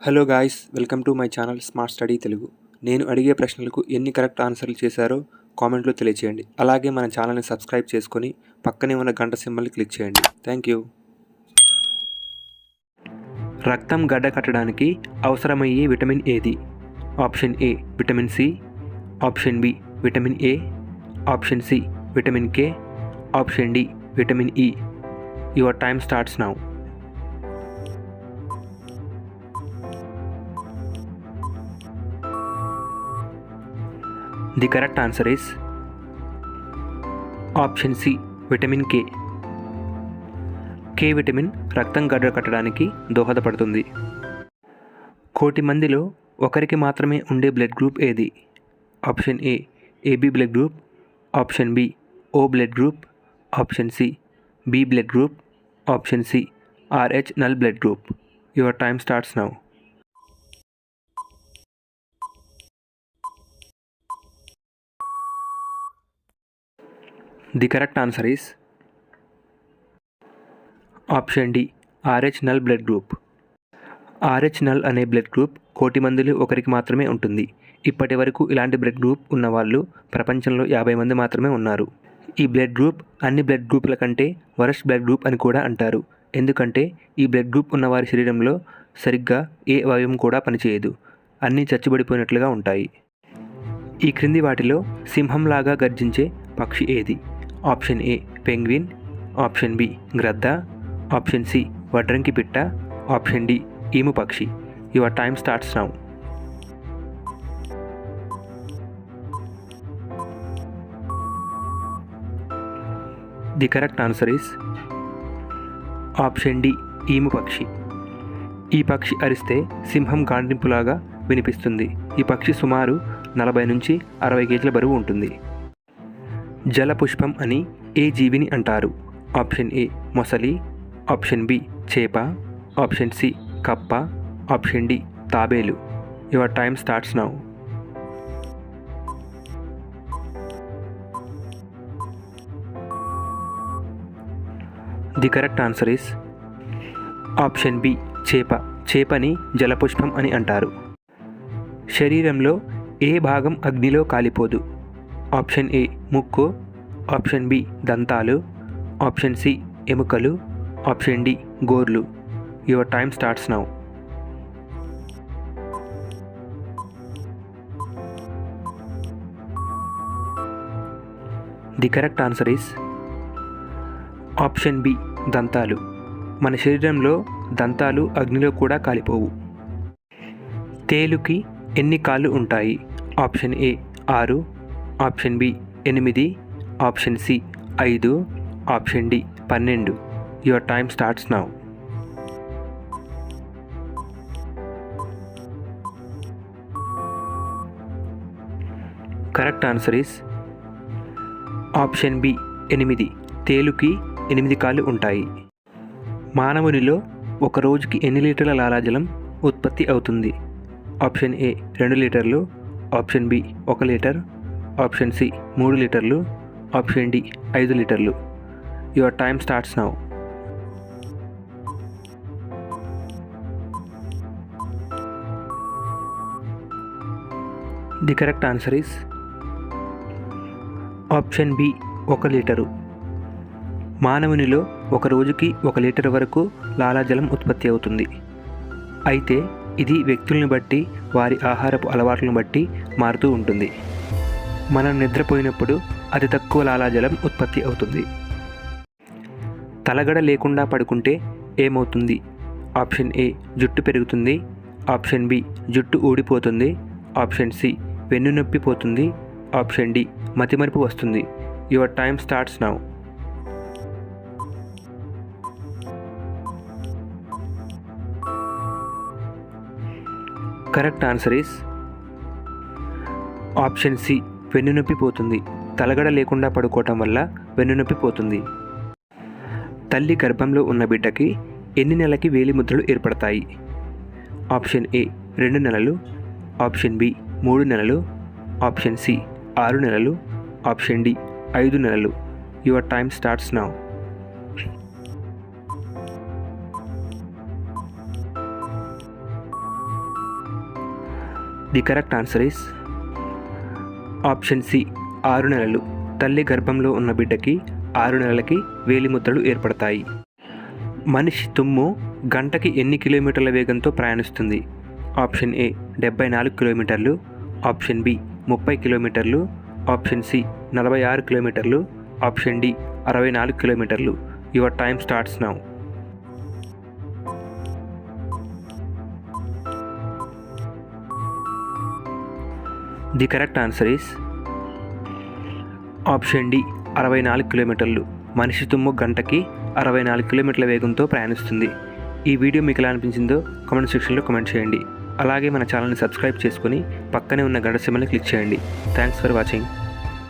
Hello guys, welcome to my channel smart study Telugu. నేను అడిగే ప్రశ్నలకు ఎన్ని కరెక్ట్ ఆన్సర్లు చేశారో కామెంట్లో తెలియచేయండి. అలాగే మన ఛానల్ని సబ్స్క్రైబ్ చేసుకొని పక్కనే ఉన్న గంట సింబల్ని క్లిక్ చేయండి. Thank you. రక్తం గడ్డ కట్టడానికి అవసరమయ్యే విటమిన్ ఏది? Option A vitamin C, option B vitamin A, option C vitamin K, option D vitamin E. Your time starts now. The correct answer is option C vitamin K. K vitamin రక్తం గడ్డ కట్టడానికి దోహదపడుతుంది. కోటి మందిలో ఒకరికి మాత్రమే ఉండే బ్లడ్ గ్రూప్ ఏది? Option A AB blood group, option B O blood group, option C B blood group, option C Rh null blood group. Your time starts now. The correct answer is option D Rh null blood group. Rh null అనే blood group కోటి మందిలో ఒకరికి మాత్రమే ఉంటుంది. ఇప్పటి వరకు ఇలాంటి blood group ఉన్నవాళ్ళు ప్రపంచంలో 50 మంది మాత్రమే ఉన్నారు. ఈ బ్లడ్ గ్రూప్ అన్ని బ్లడ్ గ్రూపుల కంటే వరస్ట్ బ్లడ్ గ్రూప్ అని కూడా అంటారు. ఎందుకంటే ఈ బ్లడ్ గ్రూప్ ఉన్నవారి శరీరంలో సరిగ్గా ఏ అవయవం కూడా పనిచేయదు. అన్నీ చచ్చుబడిపోయినట్లుగా ఉంటాయి. ఈ క్రింది వాటిలో సింహంలాగా గర్జించే పక్షి ఏది? Option A penguin, option B గ్రద్ద, ఆప్షన్ సి వడ్రంకి పిట్ట, ఆప్షన్ డి ఈము పక్షి. Your time starts now. The correct answer is option D emu పక్షి. ఈ పక్షి అరిస్తే సింహం గాండ్రింపులాగా వినిపిస్తుంది. ఈ పక్షి సుమారు 40 నుంచి 60 కేజీల బరువు ఉంటుంది. జలపుష్పం అని ఏ జీవిని అంటారు? ఆప్షన్ ఏ మొసలి, ఆప్షన్ బి చేప, ఆప్షన్ సి కప్ప, ఆప్షన్ డి తాబేలు. Your time starts now. The correct answer is option B చేప. చేపని జలపుష్పం అని అంటారు. శరీరంలో ఏ భాగం అగ్నిలో కాలిపోదు? ఆప్షన్ ఏ ముక్కు, ఆప్షన్ బి దంతాలు, ఆప్షన్ సి ఎముకలు, ఆప్షన్ డి గోర్లు. Your time starts now. The correct answer is option B దంతాలు. మన శరీరంలో దంతాలు అగ్నిలో కూడా కాలిపోవు. తేలుకి ఎన్ని కాళ్ళు ఉంటాయి? Option A 6, option B 8, option C 5, option D 12. Your time starts now. Correct answer is option B 8. తేలుకి 8 కాళ్ళు ఉంటాయి. మానవునిలో ఒక రోజుకి ఎన్ని లీటర్ల లాలాజలం ఉత్పత్తి అవుతుంది? ఆప్షన్ ఏ 2 లీటర్లు, option B 1 litre, option C 3 లీటర్లు, ఆప్షన్ డి 5 లీటర్లు. Your time starts now. The correct answer is option B 1 litre. మానవునిలో ఒక రోజుకి 1 లీటర్ వరకు లాలాజలం ఉత్పత్తి అవుతుంది. అయితే ఇది వ్యక్తుల్ని బట్టి వారి ఆహారపు అలవాట్లను బట్టి మారుతూ ఉంటుంది. మనం నిద్రపోయినప్పుడు అతి తక్కువ లాలాజలం ఉత్పత్తి అవుతుంది. తలగడ లేకుండా పడుకుంటే ఏమవుతుంది? ఆప్షన్ ఏ జుట్టు పెరుగుతుంది, ఆప్షన్ బి జుట్టు ఊడిపోతుంది, ఆప్షన్ సి వెన్నునొప్పి పోతుంది, ఆప్షన్ డి మతిమరుపు వస్తుంది. Your time starts now. Correct answer is option C వెన్నునొప్పి పోతుంది. తలగడ లేకుండా పడుకోవటం వల్ల వెన్నునొప్పి పోతుంది. తల్లి గర్భంలో ఉన్న బిడ్డకి ఎన్ని నెలలకి వేలిముద్రలు ఏర్పడతాయి? ఆప్షన్ ఏ 2 నెలలు, ఆప్షన్ బి 3 నెలలు, ఆప్షన్ సి 6 నెలలు, ఆప్షన్ డి 5 నెలలు. Your time starts now. The correct answer is option C 6 నెలలు. తల్లి గర్భంలో ఉన్న బిడ్డకి 6 నెలలకి వేలిముద్రలు ఏర్పడతాయి. మనిషి తుమ్ము గంటకి ఎన్ని కిలోమీటర్ల వేగంతో ప్రయాణిస్తుంది? ఆప్షన్ ఏ 74 కిలోమీటర్లు, ఆప్షన్ బి 30 కిలోమీటర్లు, ఆప్షన్ సి 46 కిలోమీటర్లు, ఆప్షన్ డి 64 కిలోమీటర్లు. Your time starts now. The correct answer is option D 64 కిలోమీటర్లు. మనిషి తుమ్ము గంటకి 64 కిలోమీటర్ల వేగంతో ప్రయాణిస్తుంది. ఈ వీడియో మీకు ఎలా అనిపించిందో కామెంట్ సెక్షన్లో కామెంట్ చేయండి. అలాగే మన ఛానల్ని సబ్స్క్రైబ్ చేసుకొని పక్కనే ఉన్న గంట సింబల్ని క్లిక్ చేయండి. Thanks for watching.